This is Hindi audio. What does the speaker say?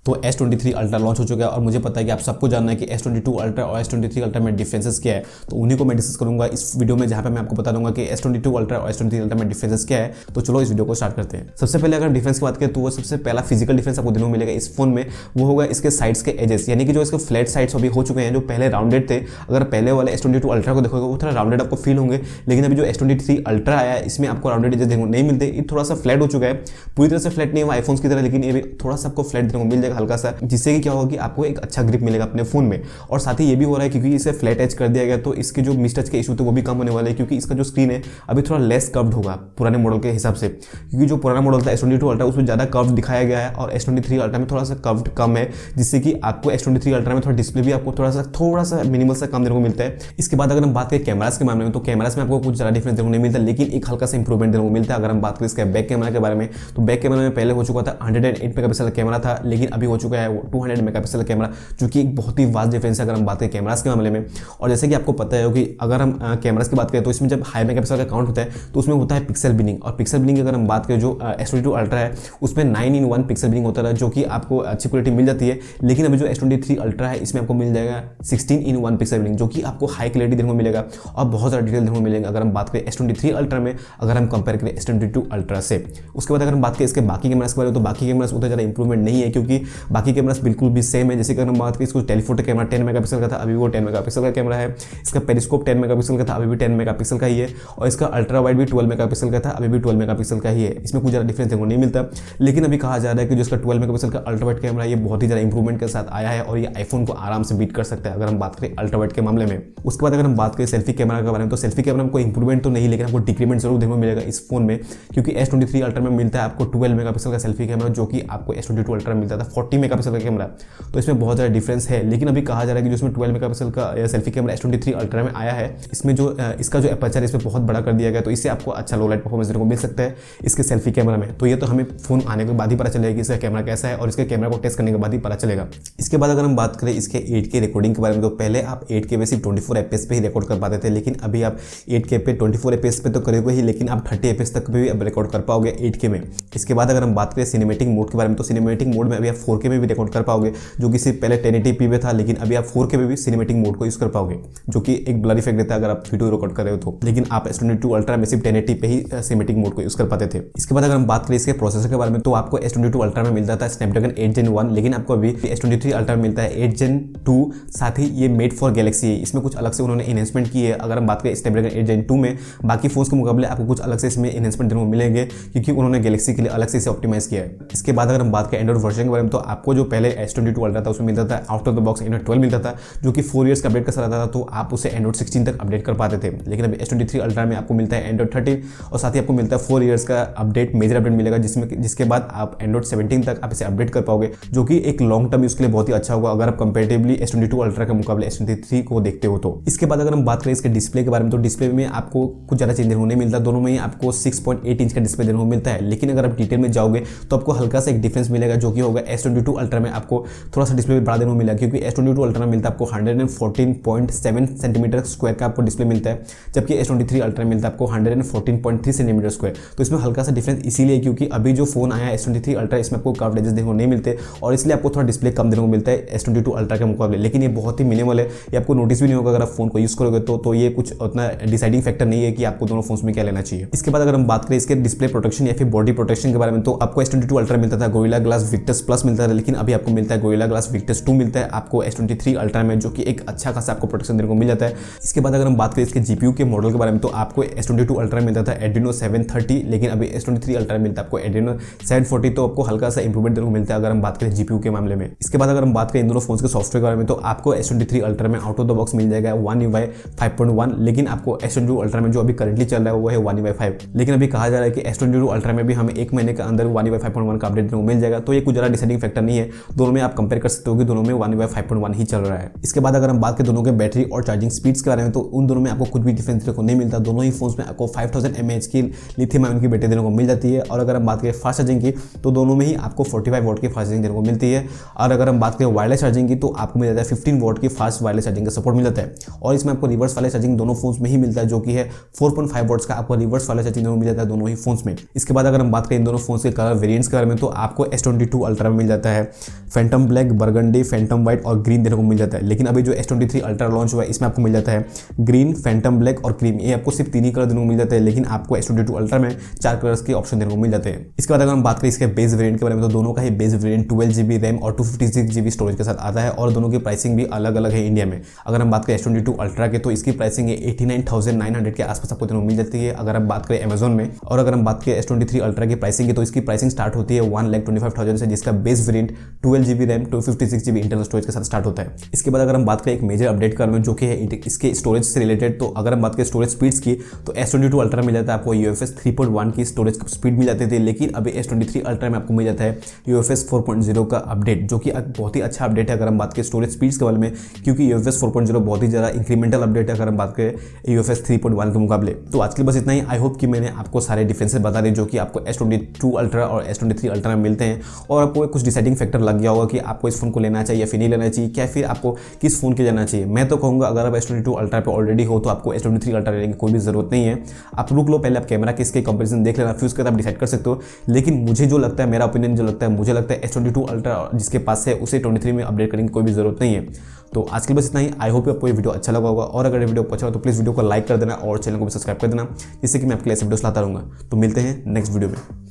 तो S23 अल्ट्रा लॉन्च हो चुका है और मुझे पता है कि आप सबको जानना है कि S22 अल्ट्रा और S23 अल्ट्रा में डिफरेंसेस क्या है, तो उन्हीं को मैं डिस्कस करूंगा इस वीडियो में, जहां पे मैं आपको बता दूंगा कि S22 अल्ट्रा और S23 अल्ट्रा में डिफरेंसेस क्या है। तो चलो इस वीडियो को स्टार्ट करते हैं। सबसे पहले अगर डिफरेंस की बात करें तो वो सबसे पहला फिजिकल डिफरेंस आपको देखने को मिलेगा इस फोन में, वो होगा इसके साइड्स के एजेस, यानी कि जो इसके फ्लैट साइड्स अभी हो चुके हैं, जो पहले राउंडेड थे। अगर पहले वाले S22 अल्ट्रा को देखोगे वो थोड़ा राउंडेड आपको फील होंगे, लेकिन अभी जो S23 अल्ट्रा आया है इसमें आपको राउंडेड एजेस देखने को नहीं मिलते। ये थोड़ा सा फ्लैट हो चुका है, पूरी तरह से फ्लैट नहीं हुआ आईफोन्स की तरह, लेकिन ये भी थोड़ा सा आपको फ्लैट देखने को मिल जाएगा हल्का सा, जिससे कि क्या होगा कि आपको एक अच्छा ग्रिप मिलेगा अपने फोन में। और साथ ही ये भी हो रहा है क्योंकि इसे फ्लैट एज कर दिया गया, तो इसके जो मिस टच के इशू थे वो भी कम होने वाले हैं, क्योंकि इसका जो स्क्रीन है अभी थोड़ा लेस कर्व्ड होगा पुराने मॉडल के हिसाब से, क्योंकि जो पुराना मॉडल था S22 अल्ट्रा उसमें ज़्यादा कर्व्ड दिखाया गया है और S23 अल्ट्रा में थोड़ा सा कर्व्ड कम है, जिससे कि आपको S23 अल्ट्रा में थोड़ा डिस्प्ले भी आपको थोड़ा सा मिनिमल सा कम देखने को मिलता है। इसके बाद अगर हम बात करें कैमरास के मामले में, तो कैमरास में आपको कुछ ज़्यादा डिफरेंस देखने को नहीं मिलता, लेकिन एक हल्का सा इंप्रूवमेंट देखने को मिलता है। अगर हम बात करें इसके बैक कैमरा के बारे में, तो बैक कैमरा में पहले हो चुका था 108 मेगापिक्सल का कैमरा था, लेकिन अभी हो चुका है 200 मेगापिक्सल का कैमरा, जो कि एक बहुत ही वास्ट डिफरेंस है अगर हम बात करें कैमरास के मामले में। और जैसे कि आपको पता है कि अगर हम कैमरास की बात करें तो इसमें जब हाई मेगापिक्सल का काउंट होता है तो उसमें होता है पिक्सल बिनिंग, और पिक्सल बिनिंग अगर हम बात करें जो S22 अल्ट्रा है उसमें 9:1 पिक्सल बिनिंग होता है, जो कि आपको अच्छी क्वालिटी मिल जाती है। लेकिन अभी जो S23 अल्ट्रा है इसमें आपको मिल जाएगा 16:1 पिक्सल बिनिंग, जो कि आपको हाई क्लैरिटी देखने को मिलेगा और बहुत ज़्यादा डिटेल देखने को मिलेगा अगर हम बात करें S23 अल्ट्रा में, अगर हम कंपेयर करें S22 अल्ट्रा से। उसके बाद अगर हम बात करें इसके बाकी कैमरास के बारे में, तो बाकी कैमरास उतना ज़्यादा इंप्रूवमेंट नहीं है, क्योंकि बाकी कैमरास बिल्कुल भी सेम है। जैसे कि अगर हम बात करें इसको टेलीफोटो कैमरा 10 मेगापिक्सल का था, अभी वो 10 मेगापिक्सल का कैमरा है। इसका पेरिस्कोप 10 मेगापिक्सल का था, अभी भी 10 मेगापिक्सल का ही है। और इसका अल्ट्रा वाइड भी 12 मेगापिक्सल का था, अभी भी 12 मेगापिक्सल का ही है। इसमें कुछ ज़्यादा डिफरेंस देखने को नहीं मिलता, लेकिन अभी कहा जा रहा है कि जो इसका 12 मेगापिक्सल का अल्ट्रा वाइड कैमरा ये बहुत ही ज़्यादा इंप्रूवमेंट के साथ आया है और ये आईफोन को आराम से बीट कर सकता है अगर हम बात करें अल्ट्रा वाइड के मामले में। उसके बाद अगर हम बात करें सेल्फी कैमरा के बारे में, तो सेल्फी कैमरा में कोई इंप्रूवमेंट तो नहीं, लेकिन आपको डिक्रीमेंट जरूर देखने को मिलेगा इस फोन में, क्योंकि S23 अल्ट्रा में मिलता है आपको 12 मेगापिक्सल का सेल्फी कैमरा, जो कि आपको S22 अल्ट्रा में मिलता था 40 मेगापिक्सल का कैमरा। तो इसमें बहुत ज़्यादा डिफरेंस है, लेकिन अभी कहा जा रहा है कि जो इसमें 12 मेगापिक्सल का सेल्फी कैमरा S23 अल्ट्रा में आया है, इसमें जो इसका जो एपर्चर है इसमें बहुत बड़ा कर दिया गया, तो इससे आपको अच्छा लो लाइट परफॉर्मेंस देखने को मिल सकता है इसके सेल्फी कैमरा में। तो ये तो हमें फोन आने के बाद ही पता चलेगा कि इसका कैमरा कैसा है, और इसके कैमरा को टेस्ट करने के बाद ही पता चलेगा। इसके बाद अगर हम बात करें इसके 8K रिकॉर्डिंग के बारे में, तो पहले आप 8K पे सिर्फ 24 FPS पे ही रिकॉर्ड कर पाते थे, लेकिन अभी आप 8K पे 24 FPS पे तो करोगे ही, लेकिन आप 30 FPS तक भी अब रिकॉर्ड कर पाओगे 8K में। इसके बाद अगर हम बात करें सिनेमेटिक मोड के बारे में, तो सिनेमेटिक मोड में अभी आप 4K में भी रिकॉर्ड कर पाओगे, जो कि सिर्फ पहले 1080p पे था, लेकिन अभी आप 4K में भी सिनेमेटिक मोड को यूज़ कर पाओगे, जो कि एक ब्लर इफेक्ट देता है अगर आप वीडियो रिकॉर्ड कर रहे हो तो। लेकिन आप S22 अल्ट्रा में सिर्फ 1080 पे ही सिनेमेटिक मोड को यूज़ कर पाते थे। इसके बाद अगर हम बात करें इसके प्रोसेसर के बारे में, तो आपको S22 अल्ट्रा में मिलता था स्नैपड्रैगन 8 Gen 1, लेकिन आपको अभी S23 अल्ट्रा में मिलता है 8 Gen 2। साथ ही ये मेड फॉर गैलेक्सी है, इसमें कुछ अलग से उन्होंने इन्हेंसमेंट की है। अगर हम बात करें स्नैपड्रैगन 8 Gen 2 में, बाकी फोन्स के मुकाबले आपको कुछ अलग से इसमें इन्हेंसमेंट देखने को मिलेंगे, क्योंकि उन्होंने गैलेक्सी के लिए अलग से इसे ऑप्टिमाइज किया है। इसके बाद अगर हम बात करें एंड्रॉइड वर्जन के बारे में, तो आपको जो पहले S22 अल्ट्रा था उसमें मिलता था out of the box Android 12 मिलता था, जो कि 4 ईयर्स का अपडेट का साथ आता था, तो आप उसे एंड्रॉइड 16 तक अपडेट कर पाते थे। लेकिन अभी S23 अल्ट्रा में आपको मिलता है एंड्रॉइड 13, और साथ ही आपको मिलता है 4 ईयर्स का अपडेट, मेजर अपडेट मिलेगा, जिसके बाद आप एंड्रॉइड 17 तक आप इसे अपडेट कर पाओगे, जो कि एक लॉन्ग टर्म यूज के लिए बहुत ही अच्छा होगा अगर आप कंपेरेटिवली S22 अल्ट्रा के मुकाबले S23 को देखते हो तो। इसके बाद अगर हम बात करें इसके डिस्प्ले के बारे में, तो डिस्प्ले में आपको कुछ ज़्यादा चेंज देखने को नहीं मिलता, दोनों में ही आपको 6.8 इंच का डिस्प्ले देखने को मिलता है। लेकिन अगर आप डिटेल में जाओगे तो आपको हल्का सा एक डिफरेंस मिलेगा, जो कि होगा S22 अल्ट्रा में आपको थोड़ा सा डिस्प्ले बड़ा देखने को मिलेगा, क्योंकि S22 अल्ट्रा में मिलता है आपको 114.7 सेंटीमीटर स्क्वायर का आपको डिस्प्ले मिलता है, जबकि S23 अल्ट्रा में मिलता है आपको 114.3 सेंटीमीटर स्क्वायर। तो इसमें हल्का सा डिफरेंस इसीलिए क्योंकि अभी जो फोन आया है S23 अल्ट्रा, इसमें आपको कर्व्ड एजेस देखने को नहीं मिलते, और इसलिए आपको थोड़ा डिस्प्ले कम देखने को मिलता है S22 अल्ट्रा के मुकाबले। लेकिन ये बहुत ही मिनिमल है, ये आपको नोटिस भी नहीं होगा अगर आप फोन को यूज करोगे तो ये कुछ उतना डिसाइडिंग फैक्टर नहीं है कि आपको दोनों फोन्स में क्या लेना चाहिए। इसके बाद अगर हम बात करें इसके डिस्प्ले प्रोटेक्शन या फिर बॉडी प्रोटेक्शन के बारे में, तो आपको S22 अल्ट्रा मिलता था गोरिल्ला ग्लास विक्टस प्लस मिलता था, लेकिन अभी आपको मिलता है गोरिल्ला ग्लास विक्टस 2 मिलता है आपको S23 अल्ट्रा में, जो कि एक अच्छा खासा आपको प्रोटेक्शन देने को मिल जाता है। इसके बाद अगर हम बात करें इसके GPU के मॉडल के बारे में, तो आपको S22 अल्ट्रा मिलता था Adreno 730, लेकिन अभी S23 अल्ट्रा मिलता है आपको Adreno 740, तो आपको हल्का सा इंप्रूवमेंट देखने को मिलता है अगर हम बात करें GPU के मामले में। इसके बाद अगर हम बात करें इन दोनों फोन्स के सॉफ्टवेयर के बारे में, तो आपको S23 अल्ट्रा में आउट ऑफ द बॉक्स मिल जाएगा One UI 5.1, लेकिन आपको S22 अल्ट्रा में जो अभी करंटली चल रहा है वो है One UI 5। लेकिन अभी कहा जा रहा है कि S22 अल्ट्रा में भी हमें 1 महीने के अंदर One UI 5.1 का अपडेट देखने को मिल जाएगा, तो ये कुछ ज़्यादा डिसाइडिंग फैक्टर नहीं है, दोनों में आप कंपेयर कर सकते हो कि दोनों में One UI 5.1 ही चल रहा है। इसके बाद अगर हम बात करें दोनों के बैटरी और चार्जिंग स्पीड्स के बारे में, तो उन दोनों में आपको कुछ भी डिफरेंस देखने को नहीं मिलता, दोनों ही फोन्स में आपको 5000 mAh की लिथियम आयन की बैटरी देने को मिल जाती है। और अगर हम बात करें फास्ट चार्जिंग की, तो दोनों में ही आपको 45 वॉट की फास्ट चार्जिंग देने को मिलती है। और अगर हम बात करें वायरलेस चार्जिंग की, तो आपको मिल जाता है 15 वॉट की फास्ट वायरलेस चार्जिंग का सपोर्ट मिल जाता है। और इसमें आपको रिवर्स वाले चार्जिंग दोनों फोन्स में ही मिलता है, जो कि है 4.5 वॉट्स का आपको रिवर्स वाला चार्जिंग मिल जाता है दोनों ही फोन्स में। इसके बाद अगर हम बात करें इन दोनों फोन्स के कलर वेरिएंट्स के बारे में, तो आपको S22 अल्ट्रा में मिल जाता है, Phantom black, burgundy, Phantom white और ग्रीन देखने को मिल जाता है। लेकिन अभी जो S23 अल्ट्रा लॉन्च हुआ है इसमें आपको मिल जाता है ग्रीन, फैंटम ब्लैक और क्रीम। ये आपको सिर्फ 3 ही कलर देखने को मिल जाते हैं, लेकिन आपको S22 अल्ट्रा में 4 कलर्स के ऑप्शन देखने को मिल जाते हैं। इसके बाद अगर हम बात करें इसके बेस वेरिएंट के बारे में, तो दोनों का ही बेस वेरिएंट 12 GB रैम और 256 GB स्टोरेज के साथ आता है और दोनों की प्राइसिंग भी अलग अलग है इंडिया में। अगर हम बात करें S22 अल्ट्रा के तो इसकी प्राइसिंग है 89,900 के आसपास आपको देखने को मिल जाती है अगर आप बात करें अमेजोन में। और अगर हम बात करें S23 अल्ट्रा की प्राइसिंग की तो इसकी प्राइसिंग स्टार्ट होती है 1,25,000 से, जिसका base variant 12 GB RAM 256 GB internal storage के साथ स्टार्ट होता है। इसके बाद अगर हम बात करें एक मेजर अपडेट कर रहे हैं जो कि है इसके स्टोरेज से रिलेटेड, तो अगर हम बात करें स्टोरेज स्पीड्स की तो S22 अल्ट्रा मिल जाता है आपको UFS 3.1 की स्टोरेज स्पीड मिल जाती थी, लेकिन अभी S23 अल्ट्रा में आपको मिल जाता है UFS 4.0 का अपडेट, जो कि बहुत ही अच्छा अपडेट है अगर हम बात करें स्टोरेज स्पीड्स के बारे में, क्योंकि UFS 4.0 बहुत ही ज़्यादा इंक्रीमेंटल अपडेट है अगर हम बात करें UFS 3.1 के मुकाबले। तो आज के लिए बस इतना ही। आई होप कि मैंने आपको सारे डिफरेंसेस बता दिए जो कि आपको S22 अल्ट्रा और S23 अल्ट्रा में मिलते हैं, और आपको कुछ डिसाइडिंग फैक्टर लग गया होगा कि आपको इस फोन को लेना चाहिए या फिर नहीं लेना चाहिए, क्या फिर आपको किस फोन के जाना चाहिए। मैं तो कहूँगा अगर आप S22 अल्ट्रा पे ऑलरेडी हो तो आपको S23 अल्ट्रा लेने की कोई भी जरूरत नहीं है। आप रुक लो, पहले आप कैमरा के इसके कंपैरिजन देख लेना, फिर उसके बाद आप डिसाइड कर सकते हो। लेकिन मुझे जो लगता है, मेरा ओपिनियन जो लगता है, मुझे लगता है S22 अल्ट्रा जिसके पास है उसे 23 में अपडेट करने की कोई भी जरूरत नहीं है। तो आज के लिए बस इतना ही। आई होप आपको ये वीडियो अच्छा लगा होगा, और अगर ये वीडियो अच्छा हो तो प्लीज़ वीडियो को लाइक कर देना और चैनल को भी सब्सक्राइब कर देना, जिससे कि मैं आपके लिए ऐसे वीडियोस लाता रहूँगा। तो मिलते हैं नेक्स्ट वीडियो में।